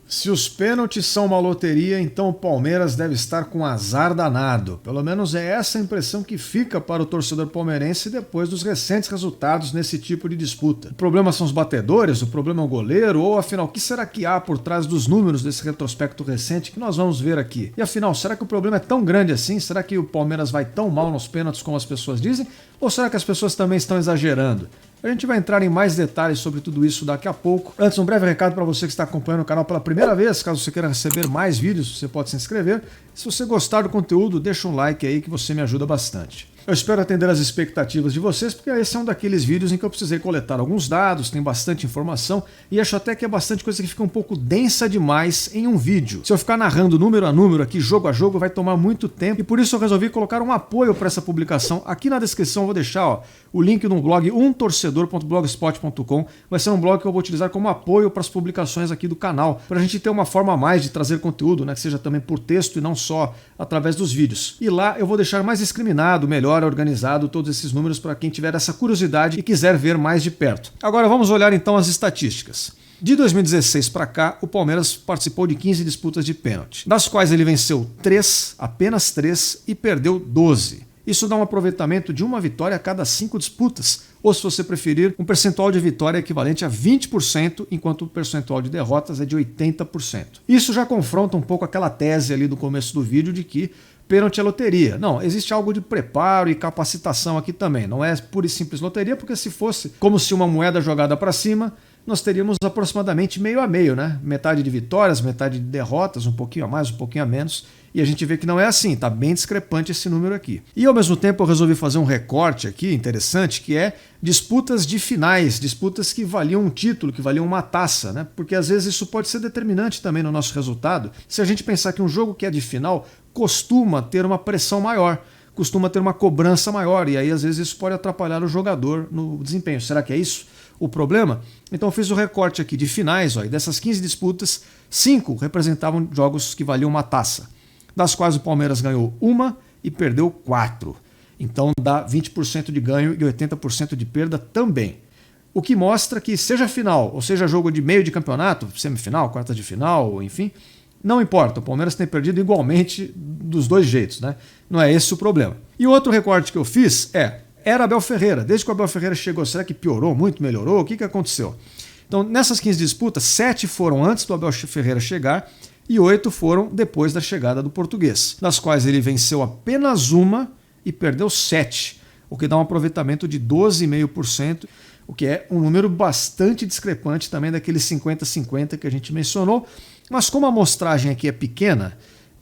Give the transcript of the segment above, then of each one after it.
Se os pênaltis são uma loteria, então o Palmeiras deve estar com azar danado. Pelo menos é essa a impressão que fica para o torcedor palmeirense depois dos recentes resultados nesse tipo de disputa. O problema são os batedores, o problema é o goleiro, ou afinal, o que será que há por trás dos números desse retrospecto recente que nós vamos ver aqui? E afinal, será que o problema é tão grande assim? Será que o Palmeiras vai tão mal nos pênaltis como as pessoas dizem? Ou será que as pessoas também estão exagerando? A gente vai entrar em mais detalhes sobre tudo isso daqui a pouco. Antes, um breve recado para você que está acompanhando o canal pela primeira vez. Caso você queira receber mais vídeos, você pode se inscrever. Se você gostar do conteúdo, deixa um like aí que você me ajuda bastante. Eu espero atender as expectativas de vocês, porque esse é um daqueles vídeos em que eu precisei coletar alguns dados, tem bastante informação, e acho até que é bastante coisa que fica um pouco densa demais em um vídeo. Se eu ficar narrando número a número aqui, jogo a jogo, vai tomar muito tempo, e por isso eu resolvi colocar um apoio para essa publicação. Aqui na descrição eu vou deixar o link no blog umtorcedor.blogspot.com. Vai ser um blog que eu vou utilizar como apoio para as publicações aqui do canal, para a gente ter uma forma a mais de trazer conteúdo, né, que seja também por texto e não só através dos vídeos. E lá eu vou deixar mais discriminado, melhor organizado todos esses números para quem tiver essa curiosidade e quiser ver mais de perto. Agora vamos olhar então as estatísticas. De 2016 para cá, o Palmeiras participou de 15 disputas de pênalti, das quais ele venceu 3, apenas 3, e perdeu 12. Isso dá um aproveitamento de uma vitória a cada 5 disputas, ou se você preferir, um percentual de vitória equivalente a 20%, enquanto o percentual de derrotas é de 80%. Isso já confronta um pouco aquela tese ali do começo do vídeo de que pênalti é loteria. Não, existe algo de preparo e capacitação aqui também. Não é pura e simples loteria, porque se fosse como se uma moeda jogada para cima, nós teríamos aproximadamente meio a meio, né? Metade de vitórias, metade de derrotas, um pouquinho a mais, um pouquinho a menos. E a gente vê que não é assim, tá bem discrepante esse número aqui. E ao mesmo tempo eu resolvi fazer um recorte aqui interessante, que é disputas de finais, disputas que valiam um título, que valiam uma taça, né? Porque às vezes isso pode ser determinante também no nosso resultado. Se a gente pensar que um jogo que é de final costuma ter uma pressão maior, costuma ter uma cobrança maior, e aí às vezes isso pode atrapalhar o jogador no desempenho. Será que é isso o problema? Então eu fiz o recorte aqui de finais, e dessas 15 disputas, 5 representavam jogos que valiam uma taça, das quais o Palmeiras ganhou uma e perdeu 4. Então dá 20% de ganho e 80% de perda também. O que mostra que seja final, ou seja jogo de meio de campeonato, semifinal, quarta de final, enfim, não importa, o Palmeiras tem perdido igualmente dos dois jeitos, né? Não é esse o problema. E o outro recorte que eu fiz era Abel Ferreira. Desde que o Abel Ferreira chegou, será que piorou muito, melhorou? O que aconteceu? Então, nessas 15 disputas, 7 foram antes do Abel Ferreira chegar e 8 foram depois da chegada do português, das quais ele venceu apenas uma e perdeu 7, o que dá um aproveitamento de 12,5%, o que é um número bastante discrepante também daqueles 50-50 que a gente mencionou. Mas como a amostragem aqui é pequena,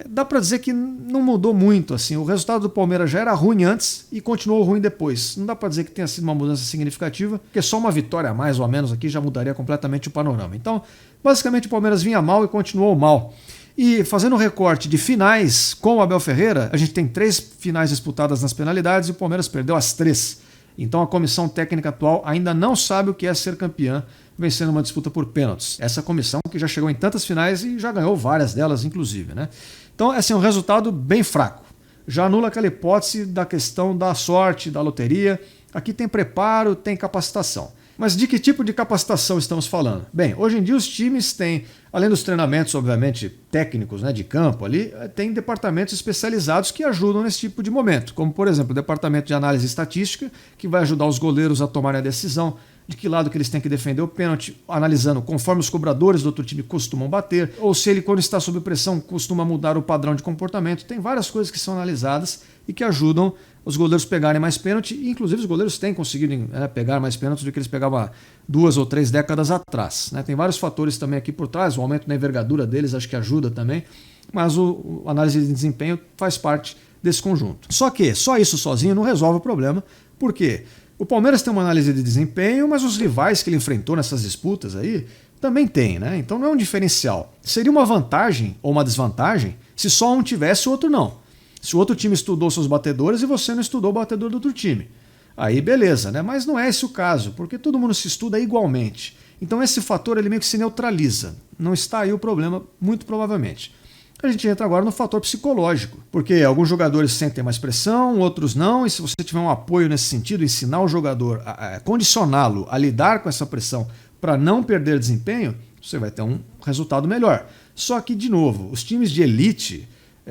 dá para dizer que não mudou muito. Assim. O resultado do Palmeiras já era ruim antes e continuou ruim depois. Não dá para dizer que tenha sido uma mudança significativa, porque só uma vitória a mais ou a menos aqui já mudaria completamente o panorama. Então, basicamente o Palmeiras vinha mal e continuou mal. E fazendo um recorte de finais com o Abel Ferreira, a gente tem 3 finais disputadas nas penalidades e o Palmeiras perdeu as 3. Então a comissão técnica atual ainda não sabe o que é ser campeã vencendo uma disputa por pênaltis. Essa comissão que já chegou em tantas finais e já ganhou várias delas, inclusive, né? Então, esse é um resultado bem fraco. Já anula aquela hipótese da questão da sorte, da loteria. Aqui tem preparo, tem capacitação. Mas de que tipo de capacitação estamos falando? Bem, hoje em dia os times têm, além dos treinamentos, obviamente, técnicos, né, de campo ali, tem departamentos especializados que ajudam nesse tipo de momento, como, por exemplo, o departamento de análise estatística, que vai ajudar os goleiros a tomarem a decisão de que lado que eles têm que defender o pênalti, analisando conforme os cobradores do outro time costumam bater, ou se ele, quando está sob pressão, costuma mudar o padrão de comportamento. Tem várias coisas que são analisadas e que ajudam os goleiros pegarem mais pênalti, e inclusive os goleiros têm conseguido pegar mais pênaltis do que eles pegavam há 2 ou 3 décadas atrás. Né? Tem vários fatores também aqui por trás, o aumento na envergadura deles acho que ajuda também, mas a análise de desempenho faz parte desse conjunto. Só que só isso sozinho não resolve o problema, porque o Palmeiras tem uma análise de desempenho, mas os rivais que ele enfrentou nessas disputas aí também tem, né? Então não é um diferencial. Seria uma vantagem ou uma desvantagem se só um tivesse e o outro não. Se o outro time estudou seus batedores e você não estudou o batedor do outro time. Aí beleza, né? Mas não é esse o caso, porque todo mundo se estuda igualmente. Então esse fator ele meio que se neutraliza. Não está aí o problema, muito provavelmente. A gente entra agora no fator psicológico, porque alguns jogadores sentem mais pressão, outros não, e se você tiver um apoio nesse sentido, ensinar o jogador, condicioná-lo a lidar com essa pressão para não perder desempenho, você vai ter um resultado melhor. Só que, de novo, os times de elite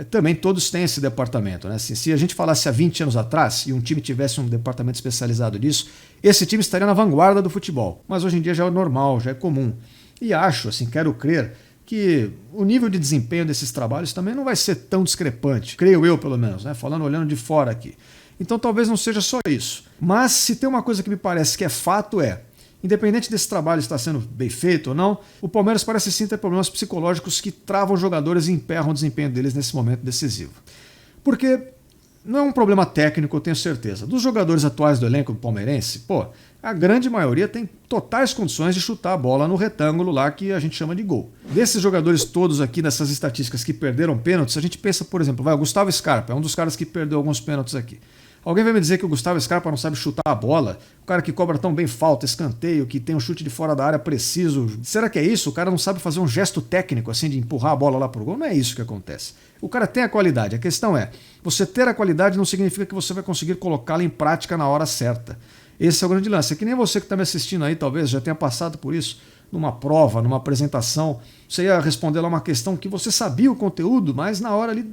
também todos têm esse departamento, né? Assim, se a gente falasse há 20 anos atrás e um time tivesse um departamento especializado nisso, esse time estaria na vanguarda do futebol. Mas hoje em dia já é normal, já é comum. E acho, assim, quero crer, que o nível de desempenho desses trabalhos também não vai ser tão discrepante, creio eu pelo menos, né? Falando, olhando de fora aqui. Então talvez não seja só isso. Mas se tem uma coisa que me parece que é fato independente desse trabalho estar sendo bem feito ou não, o Palmeiras parece sim ter problemas psicológicos que travam os jogadores e emperram o desempenho deles nesse momento decisivo. Porque não é um problema técnico, eu tenho certeza. Dos jogadores atuais do elenco do palmeirense, a grande maioria tem totais condições de chutar a bola no retângulo lá que a gente chama de gol. Desses jogadores todos aqui, nessas estatísticas que perderam pênaltis, a gente pensa, por exemplo, o Gustavo Scarpa é um dos caras que perdeu alguns pênaltis aqui. Alguém vai me dizer que o Gustavo Scarpa não sabe chutar a bola? O cara que cobra tão bem falta, escanteio, que tem um chute de fora da área preciso. Será que é isso? O cara não sabe fazer um gesto técnico assim de empurrar a bola lá pro gol? Não é isso que acontece. O cara tem a qualidade. A questão é, você ter a qualidade não significa que você vai conseguir colocá-la em prática na hora certa. Esse é o grande lance. É que nem você que está me assistindo aí, talvez já tenha passado por isso numa prova, numa apresentação. Você ia responder lá uma questão que você sabia o conteúdo, mas na hora ali,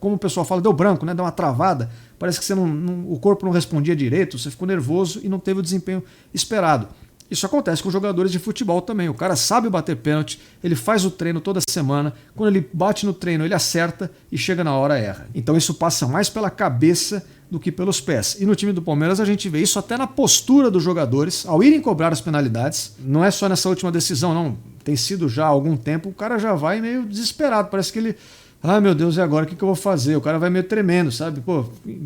como o pessoal fala, deu branco, né? Deu uma travada. Parece que o corpo não respondia direito, você ficou nervoso e não teve o desempenho esperado. Isso acontece com jogadores de futebol também. O cara sabe bater pênalti, ele faz o treino toda semana. Quando ele bate no treino, ele acerta e chega na hora, erra. Então isso passa mais pela cabeça do que pelos pés. E no time do Palmeiras a gente vê isso até na postura dos jogadores, ao irem cobrar as penalidades. Não é só nessa última decisão, não. Tem sido já há algum tempo, o cara já vai meio desesperado. Parece que ele... Ah, meu Deus, e agora o que eu vou fazer? O cara vai meio tremendo, sabe?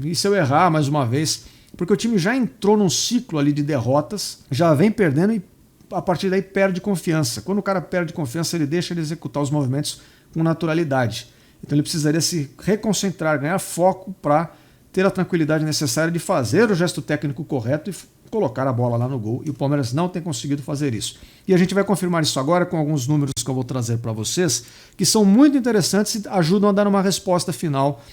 E se eu errar mais uma vez? Porque o time já entrou num ciclo ali de derrotas, já vem perdendo e a partir daí perde confiança. Quando o cara perde confiança, ele deixa de executar os movimentos com naturalidade. Então ele precisaria se reconcentrar, ganhar foco para ter a tranquilidade necessária de fazer o gesto técnico correto e colocar a bola lá no gol, e o Palmeiras não tem conseguido fazer isso. E a gente vai confirmar isso agora com alguns números que eu vou trazer para vocês, que são muito interessantes e ajudam a dar uma resposta final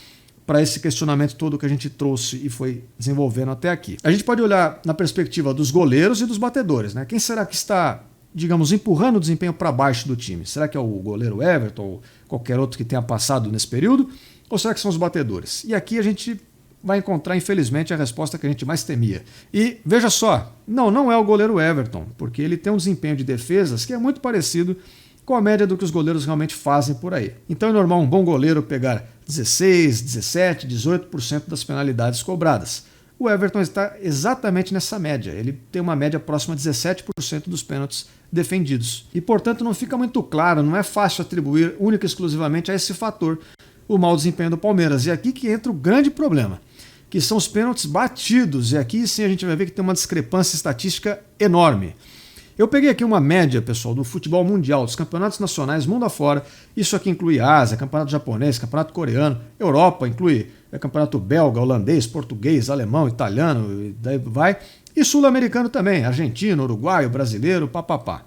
para esse questionamento todo que a gente trouxe e foi desenvolvendo até aqui. A gente pode olhar na perspectiva dos goleiros e dos batedores, né? Quem será que está, digamos, empurrando o desempenho para baixo do time? Será que é o goleiro Everton ou qualquer outro que tenha passado nesse período? Ou será que são os batedores? E aqui a gente vai encontrar, infelizmente, a resposta que a gente mais temia. E veja só, não é o goleiro Everton, porque ele tem um desempenho de defesas que é muito parecido com a média do que os goleiros realmente fazem por aí. Então é normal um bom goleiro pegar 16, 17, 18% das penalidades cobradas. O Everton está exatamente nessa média. Ele tem uma média próxima a 17% dos pênaltis defendidos. E, portanto, não fica muito claro, não é fácil atribuir única e exclusivamente a esse fator o mau desempenho do Palmeiras. E aqui que entra o grande problema, que são os pênaltis batidos. E aqui sim a gente vai ver que tem uma discrepância estatística enorme. Eu peguei aqui uma média, pessoal, do futebol mundial, dos campeonatos nacionais, mundo afora. Isso aqui inclui Ásia, campeonato japonês, campeonato coreano, Europa, inclui campeonato belga, holandês, português, alemão, italiano, e daí vai. E sul-americano também, argentino, uruguaio, brasileiro, papapá.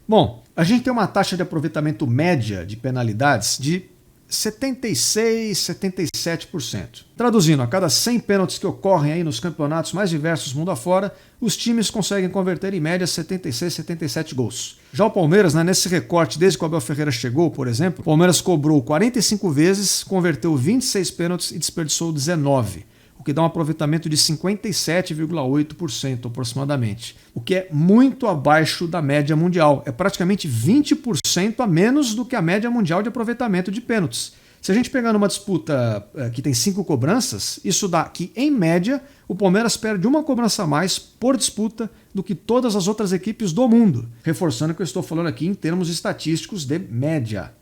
Bom, a gente tem uma taxa de aproveitamento média de penalidades de 76, 77%. Traduzindo, a cada 100 pênaltis que ocorrem aí nos campeonatos mais diversos mundo afora, os times conseguem converter em média 76, 77 gols. Já o Palmeiras, né, nesse recorte, desde que o Abel Ferreira chegou, por exemplo, o Palmeiras cobrou 45 vezes, converteu 26 pênaltis e desperdiçou 19. O que dá um aproveitamento de 57,8% aproximadamente, o que é muito abaixo da média mundial. É praticamente 20% a menos do que a média mundial de aproveitamento de pênaltis. Se a gente pegar numa disputa que tem 5 cobranças, isso dá que, em média, o Palmeiras perde uma cobrança a mais por disputa do que todas as outras equipes do mundo. Reforçando que eu estou falando aqui em termos estatísticos de média.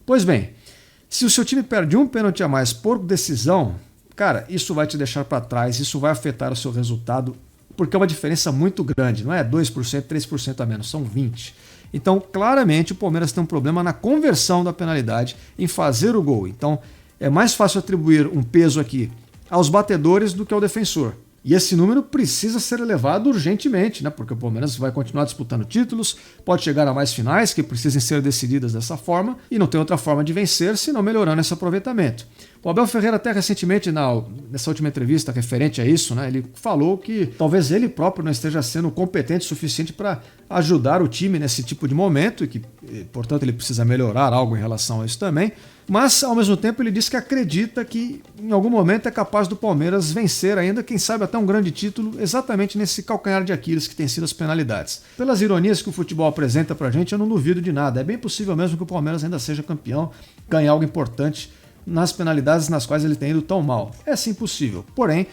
Pois bem, se o seu time perde um pênalti a mais por decisão, cara, isso vai te deixar para trás, isso vai afetar o seu resultado, porque é uma diferença muito grande, não é 2%, 3% a menos, são 20%. Então, claramente, o Palmeiras tem um problema na conversão da penalidade, em fazer o gol. Então, é mais fácil atribuir um peso aqui aos batedores do que ao defensor. E esse número precisa ser elevado urgentemente, né? Porque o Palmeiras vai continuar disputando títulos, pode chegar a mais finais que precisem ser decididas dessa forma e não tem outra forma de vencer senão melhorando esse aproveitamento. O Abel Ferreira até recentemente, nessa última entrevista referente a isso, né, ele falou que talvez ele próprio não esteja sendo competente o suficiente para ajudar o time nesse tipo de momento e que, portanto, ele precisa melhorar algo em relação a isso também. Mas, ao mesmo tempo, ele disse que acredita que em algum momento é capaz do Palmeiras vencer ainda, quem sabe até um grande título, exatamente nesse calcanhar de Aquiles que tem sido as penalidades. Pelas ironias que o futebol apresenta pra gente, eu não duvido de nada. É bem possível mesmo que o Palmeiras ainda seja campeão, ganhe algo importante nas penalidades nas quais ele tem ido tão mal. É sim possível. Porém,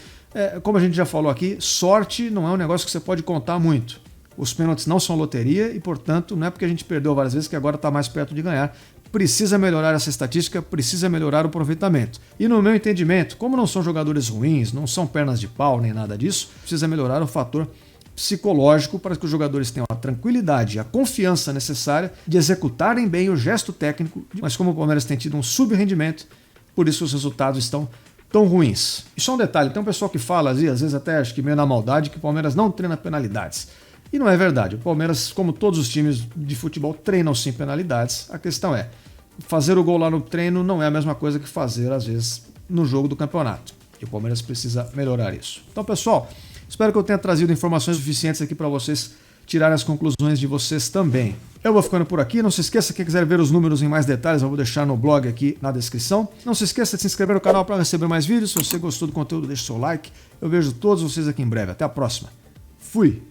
como a gente já falou aqui, sorte não é um negócio que você pode contar muito. Os pênaltis não são loteria e, portanto, não é porque a gente perdeu várias vezes que agora está mais perto de ganhar. Precisa melhorar essa estatística, precisa melhorar o aproveitamento. E no meu entendimento, como não são jogadores ruins, não são pernas de pau nem nada disso, precisa melhorar o fator psicológico para que os jogadores tenham a tranquilidade e a confiança necessária de executarem bem o gesto técnico, mas como o Palmeiras tem tido um subrendimento, por isso os resultados estão tão ruins. E só um detalhe, tem um pessoal que fala, às vezes até acho que meio na maldade, que o Palmeiras não treina penalidades. E não é verdade. O Palmeiras, como todos os times de futebol, treinam sem penalidades. A questão é, fazer o gol lá no treino não é a mesma coisa que fazer, às vezes, no jogo do campeonato. E o Palmeiras precisa melhorar isso. Então, pessoal, espero que eu tenha trazido informações suficientes aqui para vocês tirarem as conclusões de vocês também. Eu vou ficando por aqui. Não se esqueça, quem quiser ver os números em mais detalhes, eu vou deixar no blog aqui na descrição. Não se esqueça de se inscrever no canal para receber mais vídeos. Se você gostou do conteúdo, deixe seu like. Eu vejo todos vocês aqui em breve. Até a próxima. Fui!